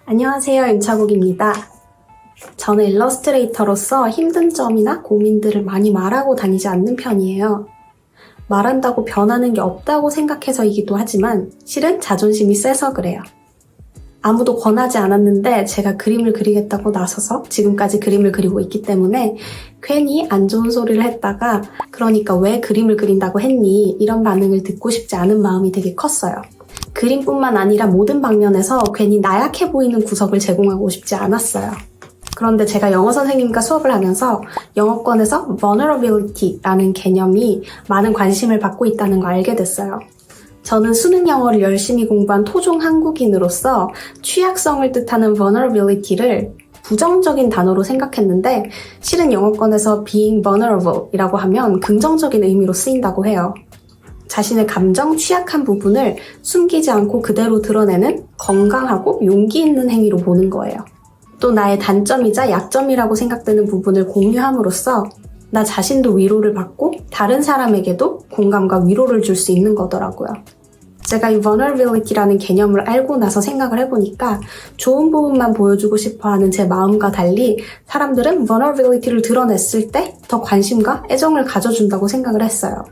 안녕하세요, 윤차국입니다. 저는 일러스트레이터로서 힘든 점이나 고민들을 많이 말하고 다니지 않는 편이에요. 말한다고 변하는 게 없다고 생각해서이기도 하지만 실은 자존심이 세서 그래요. 아무도 권하지 않았는데 제가 그림을 그리겠다고 나서서 지금까지 그림을 그리고 있기 때문에 괜히 안 좋은 소리를 했다가 그러니까 왜 그림을 그린다고 했니? 이런 반응을 듣고 싶지 않은 마음이 되게 컸어요. 그림뿐만 아니라 모든 방면에서 괜히 나약해 보이는 구석을 제공하고 싶지 않았어요. 그런데 제가 영어 선생님과 수업을 하면서 영어권에서 vulnerability라는 개념이 많은 관심을 받고 있다는 걸 알게 됐어요. 저는 수능 영어를 열심히 공부한 토종 한국인으로서 취약성을 뜻하는 vulnerability를 부정적인 단어로 생각했는데 실은 영어권에서 being vulnerable이라고 하면 긍정적인 의미로 쓰인다고 해요. 자신의 감정, 취약한 부분을 숨기지 않고 그대로 드러내는 건강하고 용기 있는 행위로 보는 거예요. 또 나의 단점이자 약점이라고 생각되는 부분을 공유함으로써 나 자신도 위로를 받고 다른 사람에게도 공감과 위로를 줄 수 있는 거더라고요. 제가 이 vulnerability라는 개념을 알고 나서 생각을 해보니까 좋은 부분만 보여주고 싶어하는 제 마음과 달리 사람들은 vulnerability를 드러냈을 때 더 관심과 애정을 가져준다고 생각을 했어요.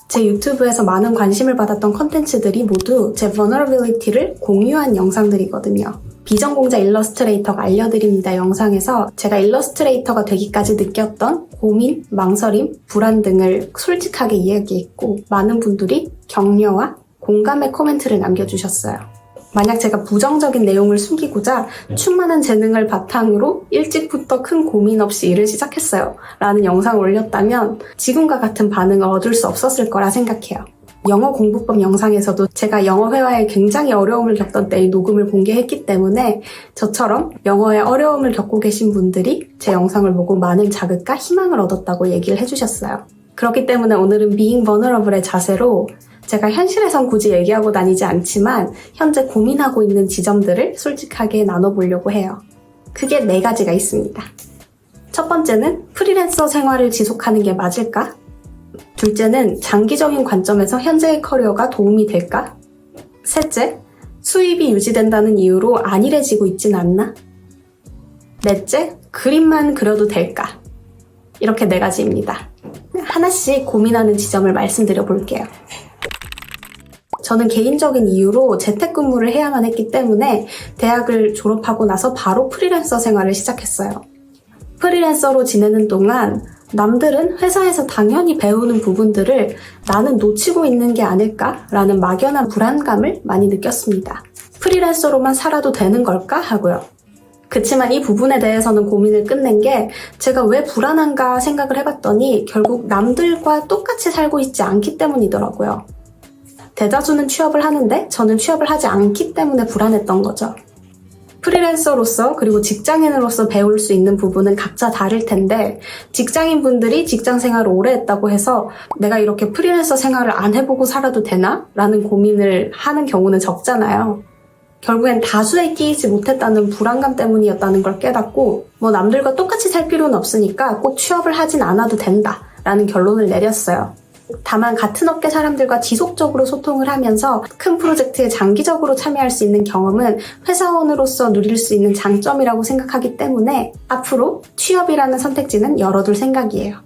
제 유튜브에서 많은 관심을 받았던 컨텐츠들이 모두 제 vulnerability를 공유한 영상들이거든요. 비전공자 일러스트레이터가 알려드립니다 영상에서 제가 일러스트레이터가 되기까지 느꼈던 고민, 망설임, 불안 등을 솔직하게 이야기했고 많은 분들이 격려와 공감의 코멘트를 남겨주셨어요. 만약 제가 부정적인 내용을 숨기고자 충만한 재능을 바탕으로 일찍부터 큰 고민 없이 일을 시작했어요 라는 영상을 올렸다면 지금과 같은 반응을 얻을 수 없었을 거라 생각해요. 영어 공부법 영상에서도 제가 영어 회화에 굉장히 어려움을 겪던 때의 녹음을 공개했기 때문에 저처럼 영어에 어려움을 겪고 계신 분들이 제 영상을 보고 많은 자극과 희망을 얻었다고 얘기를 해주셨어요. 그렇기 때문에 오늘은 being vulnerable의 자세로 제가 현실에선 굳이 얘기하고 다니지 않지만 현재 고민하고 있는 지점들을 솔직하게 나눠보려고 해요. 크게 4가지가 있습니다. 첫 번째는 프리랜서 생활을 지속하는 게 맞을까? 둘째는 장기적인 관점에서 현재의 커리어가 도움이 될까? 셋째, 수입이 유지된다는 이유로 안일해지고 있진 않나? 넷째, 그림만 그려도 될까? 이렇게 4가지입니다. 하나씩 고민하는 지점을 말씀드려 볼게요. 저는 개인적인 이유로 재택근무를 해야만 했기 때문에 대학을 졸업하고 나서 바로 프리랜서 생활을 시작했어요. 프리랜서로 지내는 동안 남들은 회사에서 당연히 배우는 부분들을 나는 놓치고 있는 게 아닐까라는 막연한 불안감을 많이 느꼈습니다. 프리랜서로만 살아도 되는 걸까 하고요. 그치만 이 부분에 대해서는 고민을 끝낸 게 제가 왜 불안한가 생각을 해봤더니 결국 남들과 똑같이 살고 있지 않기 때문이더라고요. 대다수는 취업을 하는데 저는 취업을 하지 않기 때문에 불안했던 거죠. 프리랜서로서 그리고 직장인으로서 배울 수 있는 부분은 각자 다를 텐데 직장인분들이 직장 생활을 오래 했다고 해서 내가 이렇게 프리랜서 생활을 안 해보고 살아도 되나? 라는 고민을 하는 경우는 적잖아요. 결국엔 다수에 끼이지 못했다는 불안감 때문이었다는 걸 깨닫고 남들과 똑같이 살 필요는 없으니까 꼭 취업을 하진 않아도 된다 라는 결론을 내렸어요. 다만 같은 업계 사람들과 지속적으로 소통을 하면서 큰 프로젝트에 장기적으로 참여할 수 있는 경험은 회사원으로서 누릴 수 있는 장점이라고 생각하기 때문에 앞으로 취업이라는 선택지는 열어둘 생각이에요.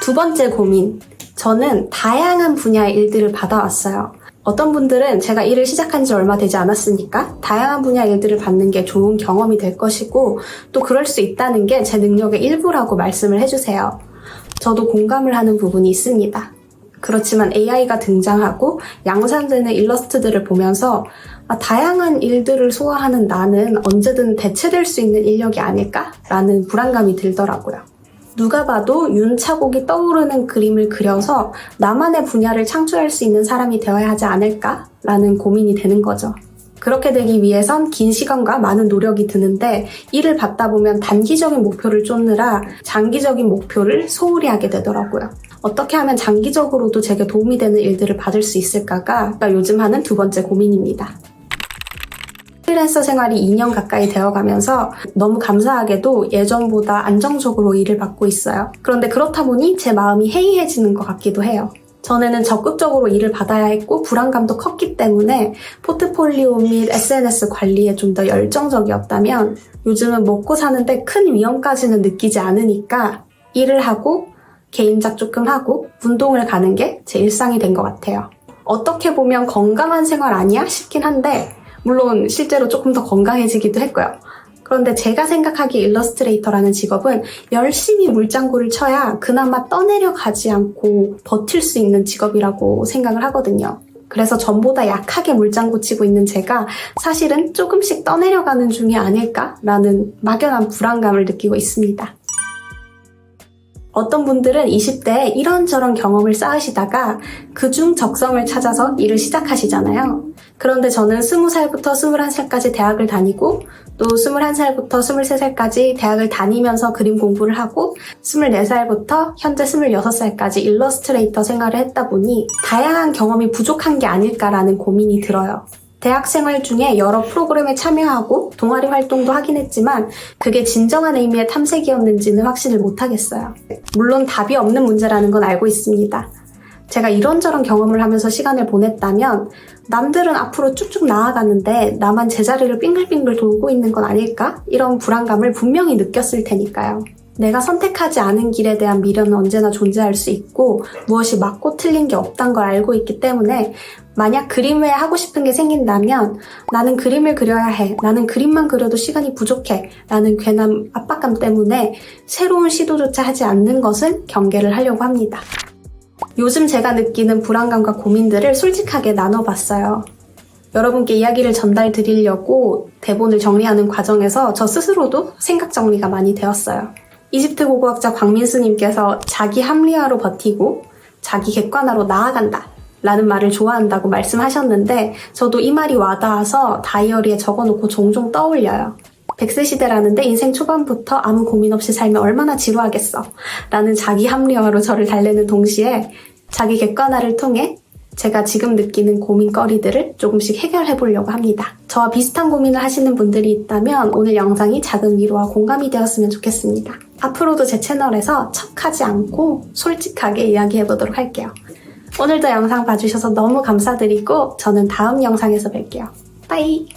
두 번째 고민, 저는 다양한 분야의 일들을 받아왔어요. 어떤 분들은 제가 일을 시작한 지 얼마 되지 않았으니까 다양한 분야 일들을 받는 게 좋은 경험이 될 것이고 또 그럴 수 있다는 게 제 능력의 일부라고 말씀을 해주세요. 저도 공감을 하는 부분이 있습니다. 그렇지만 AI가 등장하고 양산되는 일러스트들을 보면서 다양한 일들을 소화하는 나는 언제든 대체될 수 있는 인력이 아닐까라는 불안감이 들더라고요. 누가 봐도 윤차국이 떠오르는 그림을 그려서 나만의 분야를 창출할 수 있는 사람이 되어야 하지 않을까라는 고민이 되는 거죠. 그렇게 되기 위해선 긴 시간과 많은 노력이 드는데 일을 받다 보면 단기적인 목표를 쫓느라 장기적인 목표를 소홀히 하게 되더라고요. 어떻게 하면 장기적으로도 제게 도움이 되는 일들을 받을 수 있을까가 요즘 하는 두 번째 고민입니다. 프리랜서 생활이 2년 가까이 되어가면서 너무 감사하게도 예전보다 안정적으로 일을 받고 있어요. 그런데 그렇다 보니 제 마음이 해이해지는 것 같기도 해요. 전에는 적극적으로 일을 받아야 했고 불안감도 컸기 때문에 포트폴리오 및 SNS 관리에 좀 더 열정적이었다면 요즘은 먹고 사는데 큰 위험까지는 느끼지 않으니까 일을 하고 개인작 조금 하고 운동을 가는 게 제 일상이 된 것 같아요. 어떻게 보면 건강한 생활 아니야 싶긴 한데 물론 실제로 조금 더 건강해지기도 했고요. 그런데 제가 생각하기에 일러스트레이터라는 직업은 열심히 물장구를 쳐야 그나마 떠내려가지 않고 버틸 수 있는 직업이라고 생각을 하거든요. 그래서 전보다 약하게 물장구 치고 있는 제가 사실은 조금씩 떠내려가는 중이 아닐까라는 막연한 불안감을 느끼고 있습니다. 어떤 분들은 20대에 이런저런 경험을 쌓으시다가 그중 적성을 찾아서 일을 시작하시잖아요. 그런데 저는 20살부터 21살까지 대학을 다니고 또 21살부터 23살까지 대학을 다니면서 그림 공부를 하고 24살부터 현재 26살까지 일러스트레이터 생활을 했다 보니 다양한 경험이 부족한 게 아닐까라는 고민이 들어요. 대학 생활 중에 여러 프로그램에 참여하고 동아리 활동도 하긴 했지만 그게 진정한 의미의 탐색이었는지는 확신을 못하겠어요. 물론 답이 없는 문제라는 건 알고 있습니다. 제가 이런저런 경험을 하면서 시간을 보냈다면 남들은 앞으로 쭉쭉 나아가는데 나만 제자리를 빙글빙글 돌고 있는 건 아닐까? 이런 불안감을 분명히 느꼈을 테니까요. 내가 선택하지 않은 길에 대한 미련은 언제나 존재할 수 있고 무엇이 맞고 틀린 게 없다는 걸 알고 있기 때문에 만약 그림 외에 하고 싶은 게 생긴다면 나는 그림을 그려야 해, 나는 그림만 그려도 시간이 부족해 라는 괜한 압박감 때문에 새로운 시도조차 하지 않는 것은 경계를 하려고 합니다. 요즘 제가 느끼는 불안감과 고민들을 솔직하게 나눠봤어요. 여러분께 이야기를 전달 드리려고 대본을 정리하는 과정에서 저 스스로도 생각 정리가 많이 되었어요. 이집트 고고학자 광민수님께서 자기 합리화로 버티고 자기 객관화로 나아간다 라는 말을 좋아한다고 말씀하셨는데 저도 이 말이 와닿아서 다이어리에 적어놓고 종종 떠올려요. 100세 시대라는데 인생 초반부터 아무 고민 없이 살면 얼마나 지루하겠어 라는 자기 합리화로 저를 달래는 동시에 자기 객관화를 통해 제가 지금 느끼는 고민거리들을 조금씩 해결해 보려고 합니다. 저와 비슷한 고민을 하시는 분들이 있다면 오늘 영상이 작은 위로와 공감이 되었으면 좋겠습니다. 앞으로도 제 채널에서 척하지 않고 솔직하게 이야기해 보도록 할게요. 오늘도 영상 봐주셔서 너무 감사드리고 저는 다음 영상에서 뵐게요. 빠이!